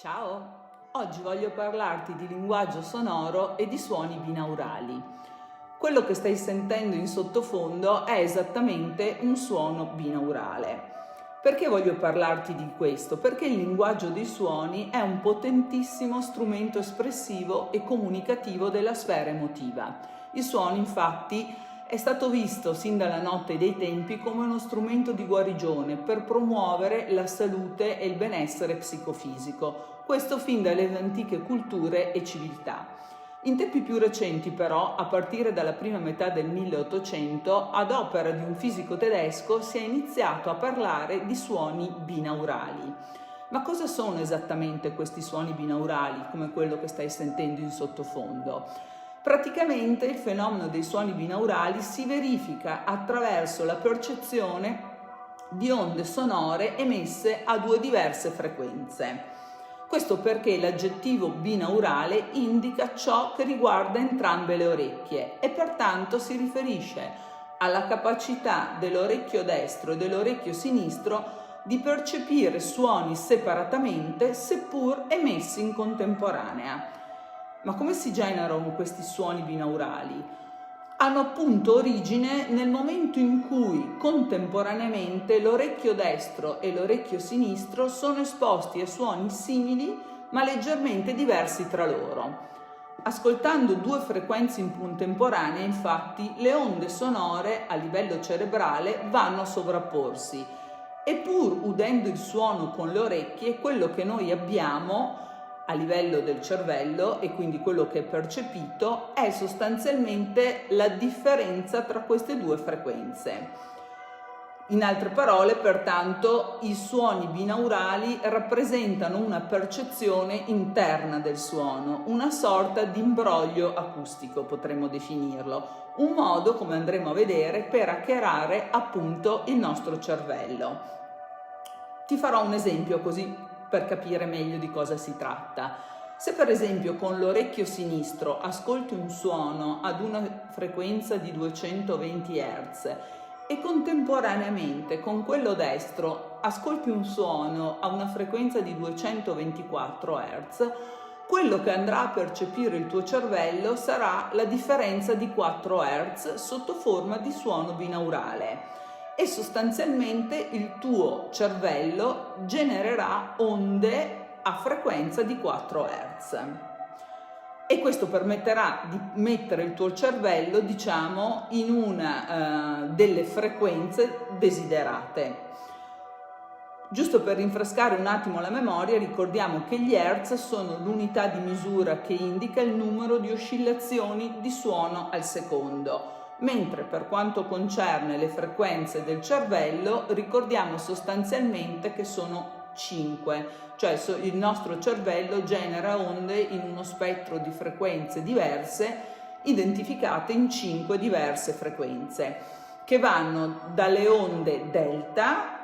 Ciao! Oggi voglio parlarti di linguaggio sonoro e di suoni binaurali. Quello che stai sentendo in sottofondo è esattamente un suono binaurale. Perché voglio parlarti di questo? Perché il linguaggio dei suoni è un potentissimo strumento espressivo e comunicativo della sfera emotiva. Il suono, infatti, è stato visto sin dalla notte dei tempi come uno strumento di guarigione per promuovere la salute e il benessere psicofisico, questo fin dalle antiche culture e civiltà. In tempi più recenti però, a partire dalla prima metà del 1800, ad opera di un fisico tedesco, si è iniziato a parlare di suoni binaurali. Ma cosa sono esattamente questi suoni binaurali, come quello che stai sentendo in sottofondo? Praticamente il fenomeno dei suoni binaurali si verifica attraverso la percezione di onde sonore emesse a due diverse frequenze. Questo perché l'aggettivo binaurale indica ciò che riguarda entrambe le orecchie e pertanto si riferisce alla capacità dell'orecchio destro e dell'orecchio sinistro di percepire suoni separatamente seppur emessi in contemporanea. Ma come si generano questi suoni binaurali? Hanno appunto origine nel momento in cui contemporaneamente l'orecchio destro e l'orecchio sinistro sono esposti a suoni simili ma leggermente diversi tra loro. Ascoltando due frequenze in contemporanea, infatti, le onde sonore a livello cerebrale vanno a sovrapporsi e pur udendo il suono con le orecchie, quello che noi abbiamo a livello del cervello e quindi quello che è percepito è sostanzialmente la differenza tra queste due frequenze. In altre parole, pertanto, i suoni binaurali rappresentano una percezione interna del suono, una sorta di imbroglio acustico, potremmo definirlo, un modo, come andremo a vedere, per hackerare appunto il nostro cervello. Ti farò un esempio così per capire meglio di cosa si tratta. Se per esempio con l'orecchio sinistro ascolti un suono ad una frequenza di 220 Hz e contemporaneamente con quello destro ascolti un suono a una frequenza di 224 Hz, quello che andrà a percepire il tuo cervello sarà la differenza di 4 Hz sotto forma di suono binaurale. E sostanzialmente il tuo cervello genererà onde a frequenza di 4 Hz. E questo permetterà di mettere il tuo cervello, diciamo, in una delle frequenze desiderate. Giusto per rinfrescare un attimo la memoria, ricordiamo che gli Hertz sono l'unità di misura che indica il numero di oscillazioni di suono al secondo. Mentre per quanto concerne le frequenze del cervello, ricordiamo sostanzialmente che sono 5, cioè il nostro cervello genera onde in uno spettro di frequenze diverse, identificate in 5 diverse frequenze, che vanno dalle onde delta,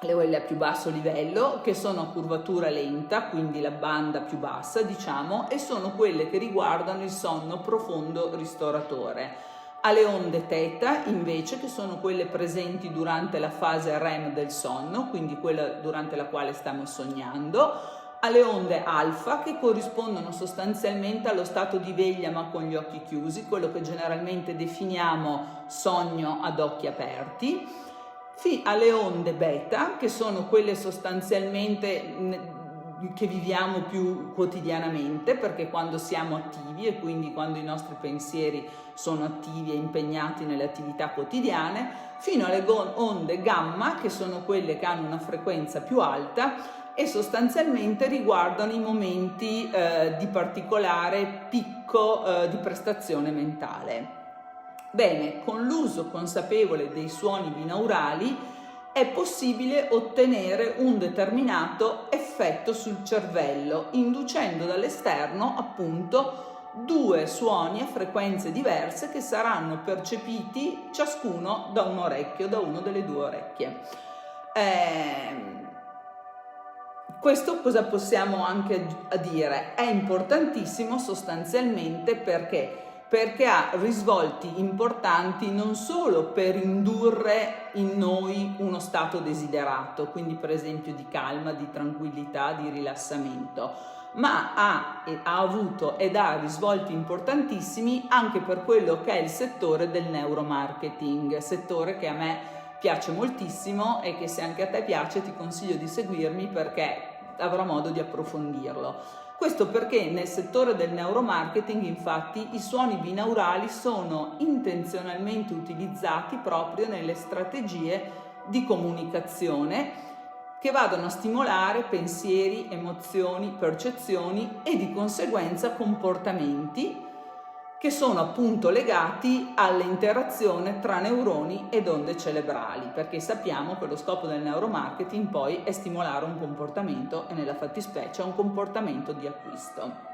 le quelle a più basso livello, che sono a curvatura lenta, quindi la banda più bassa, diciamo, e sono quelle che riguardano il sonno profondo ristoratore. Alle onde θ invece, che sono quelle presenti durante la fase REM del sonno, quindi quella durante la quale stiamo sognando, alle onde alfa, che corrispondono sostanzialmente allo stato di veglia ma con gli occhi chiusi, quello che generalmente definiamo sogno ad occhi aperti, alle onde beta, che sono quelle sostanzialmente che viviamo più quotidianamente, perché quando siamo attivi e quindi quando i nostri pensieri sono attivi e impegnati nelle attività quotidiane, fino alle onde gamma, che sono quelle che hanno una frequenza più alta e sostanzialmente riguardano i momenti di particolare picco di prestazione mentale. Bene, con l'uso consapevole dei suoni binaurali è possibile ottenere un determinato effetto sul cervello, inducendo dall'esterno appunto due suoni a frequenze diverse che saranno percepiti ciascuno da un orecchio, da una delle due orecchie. Questo cosa possiamo anche dire? È importantissimo sostanzialmente perché perché ha risvolti importanti non solo per indurre in noi uno stato desiderato, quindi per esempio di calma, di tranquillità, di rilassamento, ma ha avuto ed ha risvolti importantissimi anche per quello che è il settore del neuromarketing, settore che a me piace moltissimo e che se anche a te piace ti consiglio di seguirmi perché avrò modo di approfondirlo. Questo perché nel settore del neuromarketing, infatti, i suoni binaurali sono intenzionalmente utilizzati proprio nelle strategie di comunicazione che vadano a stimolare pensieri, emozioni, percezioni e di conseguenza comportamenti che sono appunto legati all'interazione tra neuroni ed onde cerebrali, perché sappiamo che lo scopo del neuromarketing poi è stimolare un comportamento e nella fattispecie un comportamento di acquisto.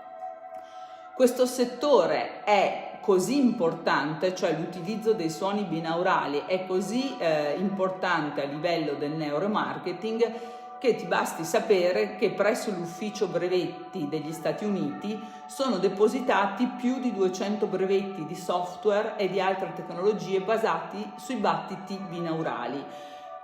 Questo settore è così importante, cioè l'utilizzo dei suoni binaurali è così importante a livello del neuromarketing che ti basti sapere che presso l'ufficio brevetti degli Stati Uniti sono depositati più di 200 brevetti di software e di altre tecnologie basati sui battiti binaurali,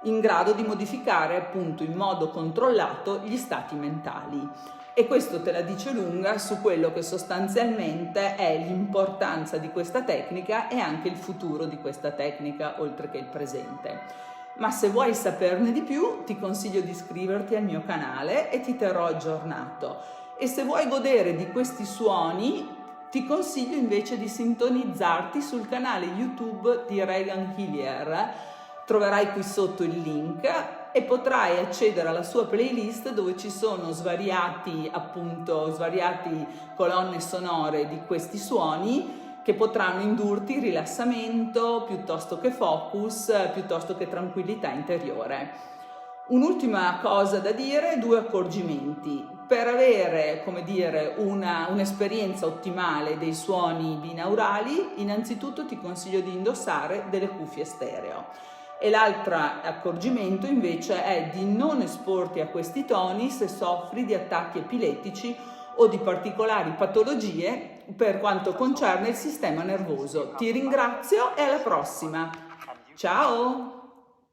in grado di modificare appunto in modo controllato gli stati mentali. E questo te la dice lunga su quello che sostanzialmente è l'importanza di questa tecnica e anche il futuro di questa tecnica, oltre che il presente. Ma se vuoi saperne di più, ti consiglio di iscriverti al mio canale e ti terrò aggiornato. E se vuoi godere di questi suoni, ti consiglio invece di sintonizzarti sul canale YouTube di Regan Hillier. Troverai qui sotto il link e potrai accedere alla sua playlist dove ci sono svariate colonne sonore di questi suoni che potranno indurti rilassamento piuttosto che focus, piuttosto che tranquillità interiore. Un'ultima cosa da dire, 2 accorgimenti. Per avere, come dire, un'esperienza ottimale dei suoni binaurali, innanzitutto ti consiglio di indossare delle cuffie stereo. E l'altro accorgimento invece è di non esporti a questi toni se soffri di attacchi epilettici o di particolari patologie per quanto concerne il sistema nervoso. Ti ringrazio e alla prossima. Ciao!